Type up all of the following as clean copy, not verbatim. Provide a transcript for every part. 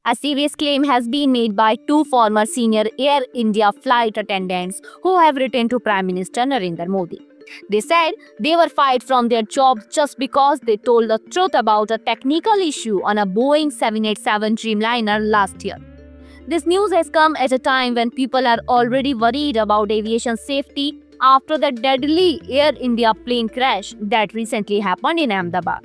A serious claim has been made by two former senior Air India flight attendants who have written to Prime Minister Narendra Modi. They said they were fired from their jobs just because they told the truth about a technical issue on a Boeing 787 Dreamliner last year. This news has come at a time when people are already worried about aviation safety after the deadly Air India plane crash that recently happened in Ahmedabad.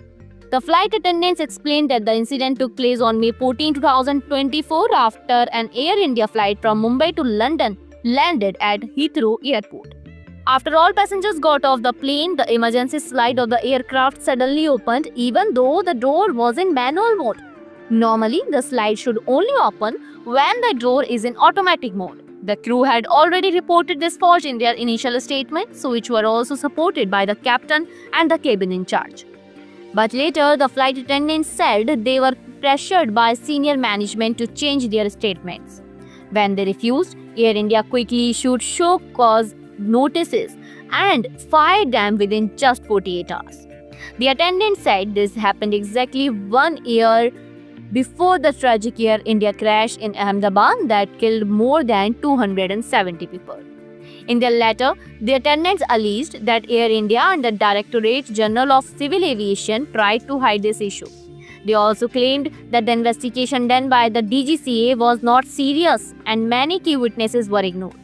The flight attendants explained that the incident took place on May 14, 2024 after an Air India flight from Mumbai to London landed at Heathrow Airport. After all passengers got off the plane, the emergency slide of the aircraft suddenly opened even though the door was in manual mode. Normally, the slide should only open when the door is in automatic mode. The crew had already reported this fault in their initial statements, which were also supported by the captain and the cabin in charge. But later, the flight attendants said they were pressured by senior management to change their statements. When they refused, Air India quickly issued show cause notices and fired them within just 48 hours. The attendant said this happened exactly 1 year before the tragic Air India crash in Ahmedabad that killed more than 270 people. In their letter, the attendants alleged that Air India and the Directorate General of Civil Aviation tried to hide this issue. They also claimed that the investigation done by the DGCA was not serious and many key witnesses were ignored.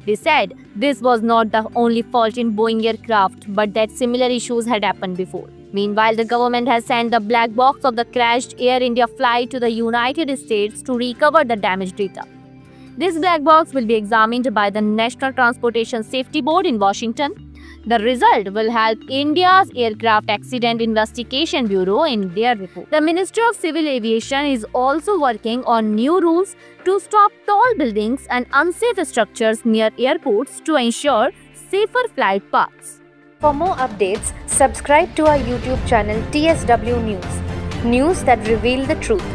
They said this was not the only fault in Boeing aircraft, but that similar issues had happened before. Meanwhile, the government has sent the black box of the crashed Air India flight to the United States to recover the damaged data. This black box will be examined by the National Transportation Safety Board in Washington. The result will help India's Aircraft Accident Investigation Bureau in their report. The Ministry of Civil Aviation is also working on new rules to stop tall buildings and unsafe structures near airports to ensure safer flight paths. For more updates, subscribe to our YouTube channel TSW News. News that reveal the truth.